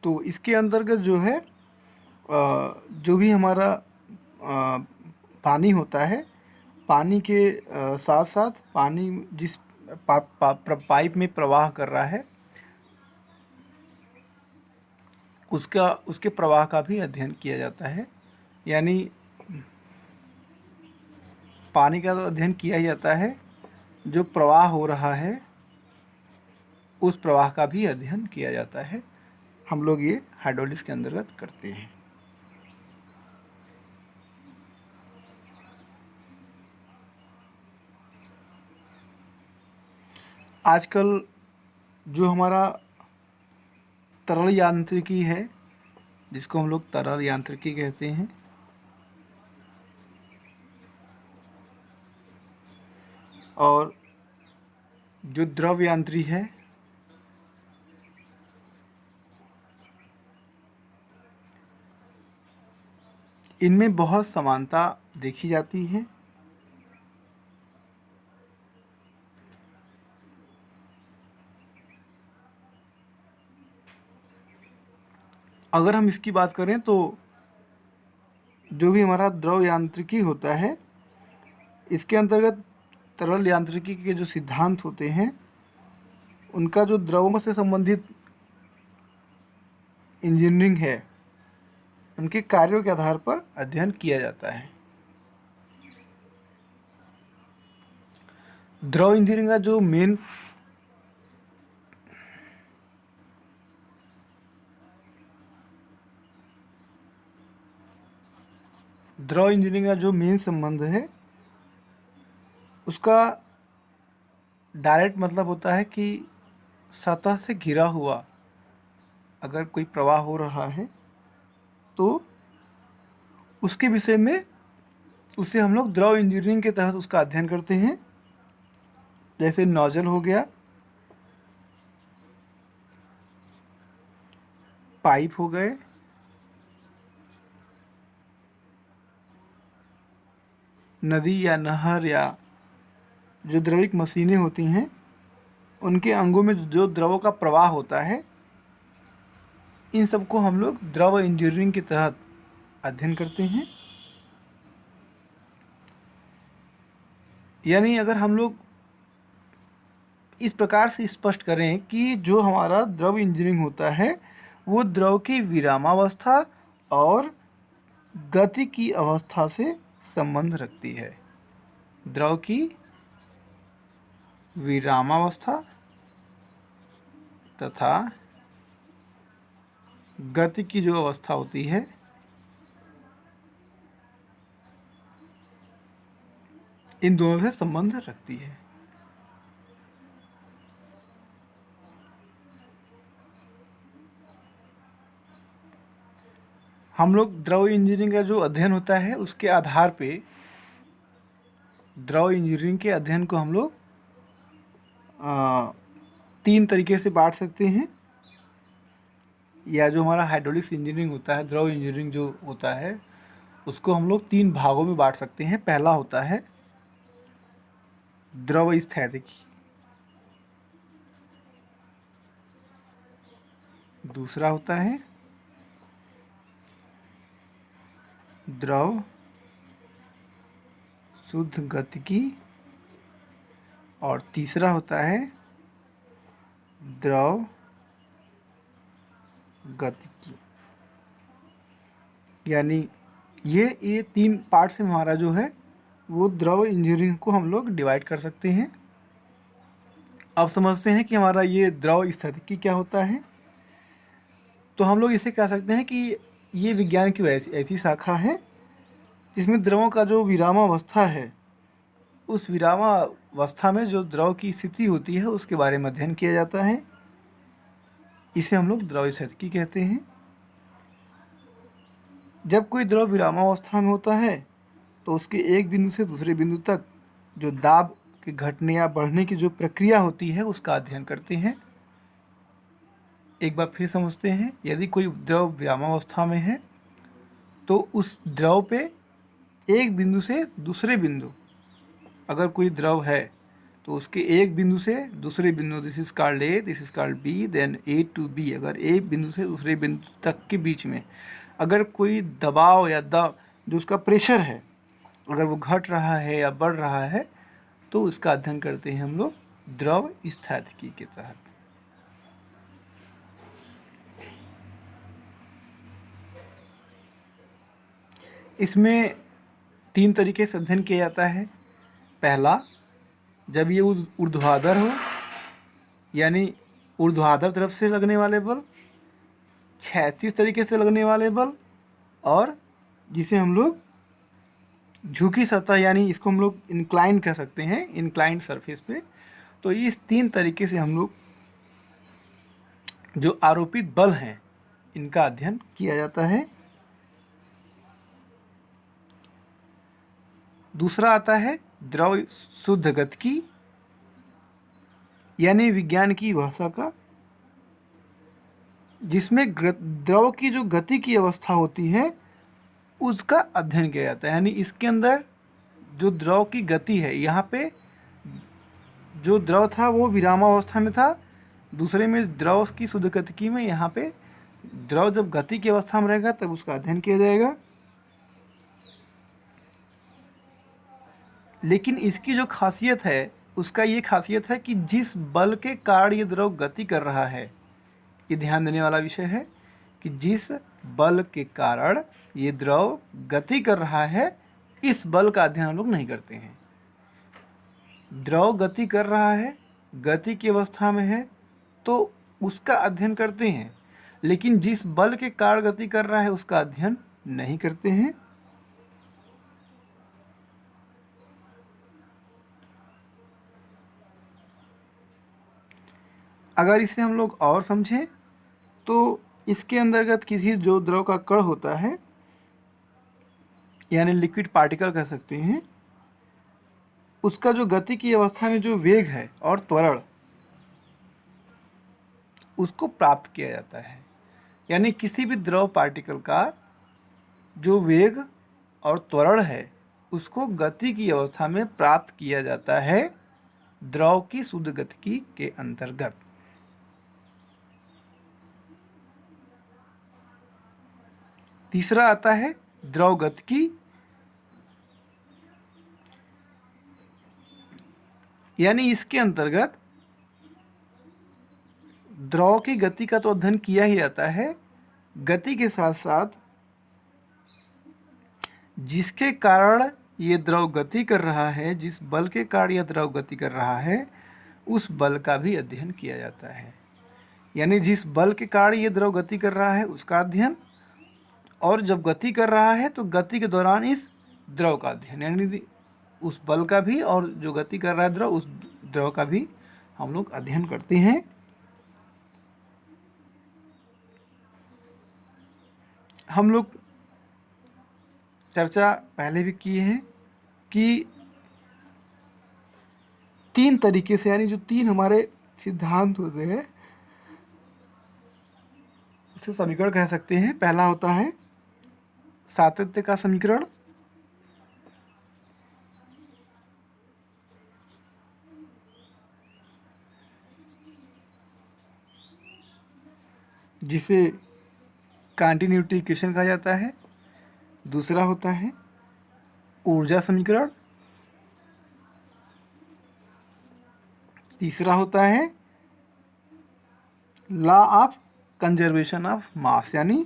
तो इसके अंतर्गत जो है जो भी हमारा पानी होता है, पानी के साथ साथ पानी जिस पाइप में प्रवाह कर रहा है उसके प्रवाह का भी अध्ययन किया जाता है। यानी पानी का तो अध्ययन किया ही जाता है, जो प्रवाह हो रहा है उस प्रवाह का भी अध्ययन किया जाता है। हम लोग ये हाइड्रोलिक्स के अंतर्गत करते हैं। आजकल जो हमारा तरल यांत्रिकी है, जिसको हम लोग तरल यांत्रिकी कहते हैं, और जो द्रव यांत्रिकी है, इनमें बहुत समानता देखी जाती है। अगर हम इसकी बात करें तो जो भी हमारा द्रव यांत्रिकी होता है, इसके अंतर्गत तरल यांत्रिकी के जो सिद्धांत होते हैं उनका जो द्रवों से संबंधित इंजीनियरिंग है, उनके कार्यों के आधार पर अध्ययन किया जाता है। द्रव इंजीनियरिंग का जो मेन संबंध है, उसका डायरेक्ट मतलब होता है कि सतह से घिरा हुआ अगर कोई प्रवाह हो रहा है तो उसके विषय में उसे हम लोग द्रव इंजीनियरिंग के तहत उसका अध्ययन करते हैं। जैसे नोजल हो गया, पाइप हो गए, नदी या नहर या जो द्रविक मशीनें होती हैं, उनके अंगों में जो द्रवों का प्रवाह होता है, इन सबको हम लोग द्रव इंजीनियरिंग के तहत अध्ययन करते हैं। यानी अगर हम लोग इस प्रकार से स्पष्ट करें कि जो हमारा द्रव इंजीनियरिंग होता है वो द्रव की विरामावस्था और गति की अवस्था से संबंध रखती है। द्रव की विरामावस्था तथा गति की जो अवस्था होती है, इन दोनों से संबंध रखती है। हम लोग द्रव इंजीनियरिंग का जो अध्ययन होता है उसके आधार पे द्रव इंजीनियरिंग के अध्ययन को हम लोग 3 तरीके से बांट सकते हैं। या जो हमारा हाइड्रोलिक्स इंजीनियरिंग होता है, द्रव इंजीनियरिंग जो होता है, उसको हम लोग 3 भागों में बांट सकते हैं। पहला होता है द्रव स्थैतिकी, दूसरा होता है द्रव शुद्ध गतिकी, और तीसरा होता है द्रव गतिकी। यानी ये 3 पार्ट्स में हमारा जो है वो द्रव इंजीनियरिंग को हम लोग डिवाइड कर सकते हैं। अब समझते हैं कि हमारा ये द्रव स्थैतिकी क्या होता है। तो हम लोग इसे कह सकते हैं कि ये विज्ञान की ऐसी शाखा है जिसमें द्रवों का जो विरामावस्था है, उस विरामावस्था में जो द्रव की स्थिति होती है उसके बारे में अध्ययन किया जाता है। इसे हम लोग द्रव स्थैतिकी कहते हैं। जब कोई द्रव विरामावस्था में होता है तो उसके एक बिंदु से दूसरे बिंदु तक जो दाब के घटने या बढ़ने की जो प्रक्रिया होती है उसका अध्ययन करते हैं। एक बार फिर समझते हैं, यदि कोई द्रव विरामावस्था में है तो उस द्रव पे एक बिंदु से दूसरे बिंदु अगर कोई द्रव है तो उसके एक बिंदु से दूसरे बिंदु, this is called A, this is called B, then A to B, अगर एक बिंदु से दूसरे बिंदु तक के बीच में अगर कोई दबाव या जो उसका प्रेशर है अगर वो घट रहा है या बढ़ रहा है तो उसका अध्ययन करते हैं हम लोग द्रव स्थैतिकी के तहत। इसमें 3 तरीके से अध्ययन किया जाता है। पहला, जब ये ऊर्ध्वाधर हो, यानी ऊर्ध्वाधर तरफ से लगने वाले बल, क्षैतिज तरीके से लगने वाले बल, और जिसे हम लोग झुकी सतह यानी इसको हम लोग इंक्लाइन कह सकते हैं, इंक्लाइंड सरफेस पे। तो इस 3 तरीके से हम लोग जो आरोपित बल हैं इनका अध्ययन किया जाता है। दूसरा आता है द्रव शुद्ध गतिकी, यानी विज्ञान की भाषा का, जिसमें द्रव की जो गति की अवस्था होती है उसका अध्ययन किया जाता है। यानी इसके अंदर जो द्रव की गति है, यहाँ पे जो द्रव था वो विरामावस्था में था, दूसरे में द्रव की शुद्ध गतिकी में यहाँ पे द्रव जब गति की अवस्था में रहेगा तब उसका अध्ययन किया जाएगा। लेकिन इसकी जो खासियत है उसका ये खासियत है कि जिस बल के कारण ये द्रव गति कर रहा है, ये ध्यान देने वाला विषय है कि जिस बल के कारण ये द्रव गति कर रहा है इस बल का अध्ययन हम लोग नहीं करते हैं। द्रव गति कर रहा है, गति की अवस्था में है तो उसका अध्ययन करते हैं, लेकिन जिस बल के कारण गति कर रहा है उसका अध्ययन नहीं करते हैं। अगर इसे हम लोग और समझें तो इसके अंतर्गत किसी जो द्रव का कण होता है, यानी लिक्विड पार्टिकल कह सकते हैं, उसका जो गति की अवस्था में जो वेग है और त्वरण उसको प्राप्त किया जाता है। यानी किसी भी द्रव पार्टिकल का जो वेग और त्वरण है उसको गति की अवस्था में प्राप्त किया जाता है द्रव की शुद्ध गतिकी के अंतर्गत। तीसरा आता है द्रव गतिकी, यानी इसके अंतर्गत द्रव की गति का तो अध्ययन किया ही जाता है, गति के साथ साथ जिसके कारण ये द्रव गति कर रहा है, जिस बल के कारण यह द्रव गति कर रहा है उस बल का भी अध्ययन किया जाता है। यानी जिस बल के कारण ये द्रव गति कर रहा है उसका अध्ययन, और जब गति कर रहा है तो गति के दौरान इस द्रव का अध्ययन, यानी उस बल का भी और जो गति कर रहा है द्रव, उस द्रव का भी हम लोग अध्ययन करते हैं। हम लोग चर्चा पहले भी किए हैं कि 3 तरीके से, यानी जो 3 हमारे सिद्धांत होते हैं उसे समीकरण कह सकते हैं। पहला होता है सातत्य का समीकरण, जिसे कंटिन्यूटी इक्वेशन कहा जाता है। दूसरा होता है ऊर्जा समीकरण। तीसरा होता है law of conservation of mass, यानी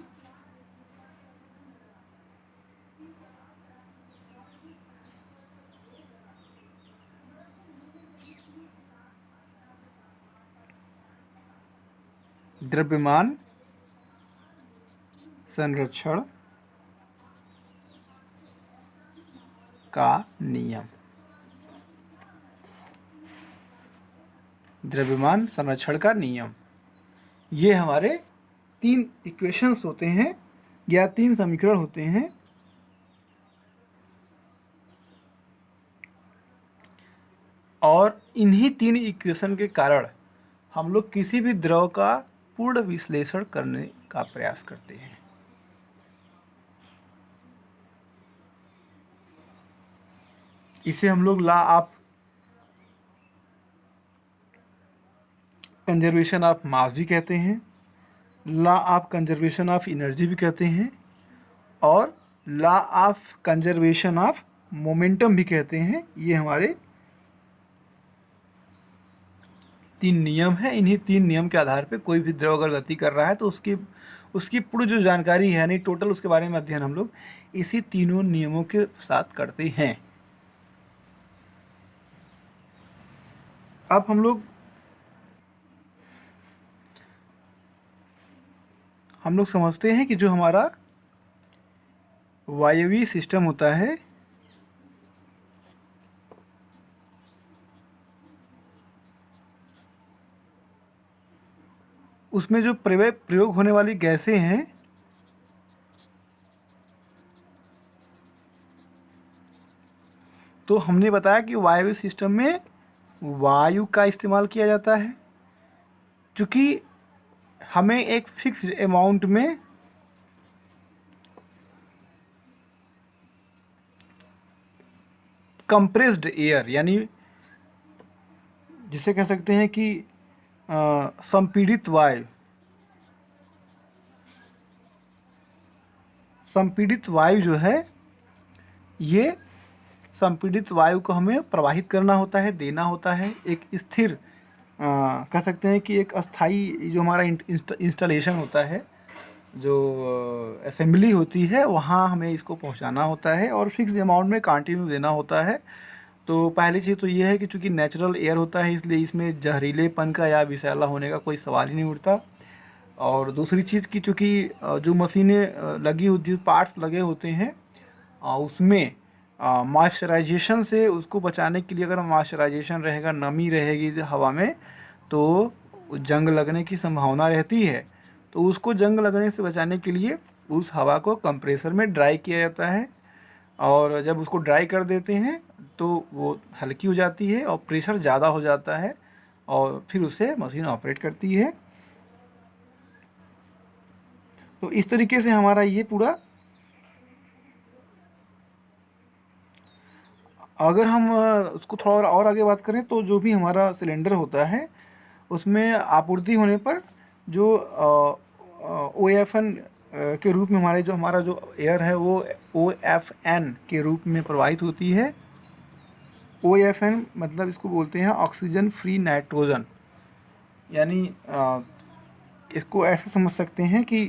द्रव्यमान संरक्षण का नियम। द्रव्यमान संरक्षण का नियम, ये हमारे 3 इक्वेशंस होते हैं या 3 समीकरण होते हैं। और इन्हीं 3 इक्वेशन के कारण हम लोग किसी भी द्रव का पूर्ण विश्लेषण करने का प्रयास करते हैं। इसे हम लोग law of conservation of mass भी कहते हैं, law of conservation of energy भी कहते हैं, और law of conservation of momentum भी कहते हैं। ये हमारे 3 नियम हैं। इन्हीं 3 नियम के आधार पे कोई भी द्रव अगर गति कर रहा है तो उसकी पूरी जो जानकारी है यानी टोटल उसके बारे में अध्ययन हम लोग इसी तीनों नियमों के साथ करते हैं। अब हम लोग समझते हैं कि जो हमारा वायवीय सिस्टम होता है उसमें जो प्रयोग होने वाली गैसें हैं तो हमने बताया कि वायवीय सिस्टम में वायु का इस्तेमाल किया जाता है, क्योंकि हमें एक फिक्स्ड अमाउंट में कंप्रेस्ड एयर यानी जिसे कह सकते हैं कि संपीड़ित वायु जो है, ये संपीड़ित वायु को हमें प्रवाहित करना होता है, देना होता है एक स्थिर कह सकते हैं कि एक अस्थाई जो हमारा इंस्टॉलेशन होता है, जो असेंबली होती है, वहाँ हमें इसको पहुँचाना होता है और फिक्स अमाउंट में कंटिन्यू देना होता है। तो पहली चीज़ तो ये है कि चूँकि नेचुरल एयर होता है इसलिए इसमें जहरीलेपन का या विषैला होने का कोई सवाल ही नहीं उठता। और दूसरी चीज़ कि चूँकि जो मशीनें लगी होती पार्ट्स लगे होते हैं उसमें मॉइस्चराइजेशन से उसको बचाने के लिए अगर मॉइस्चराइजेशन रहेगा, नमी रहेगी हवा में, तो जंग लगने की संभावना रहती है। तो उसको जंग लगने से बचाने के लिए उस हवा को कंप्रेसर में ड्राई किया जाता है, और जब उसको ड्राई कर देते हैं तो वो हल्की हो जाती है और प्रेशर ज़्यादा हो जाता है और फिर उसे मशीन ऑपरेट करती है। तो इस तरीके से हमारा ये पूरा, अगर हम उसको थोड़ा और आगे बात करें तो जो भी हमारा सिलेंडर होता है उसमें आपूर्ति होने पर जो OFN के रूप में हमारा जो एयर है वो OFN के रूप में प्रवाहित होती है। OFN मतलब इसको बोलते हैं ऑक्सीजन फ्री नाइट्रोजन, यानी इसको ऐसे समझ सकते हैं कि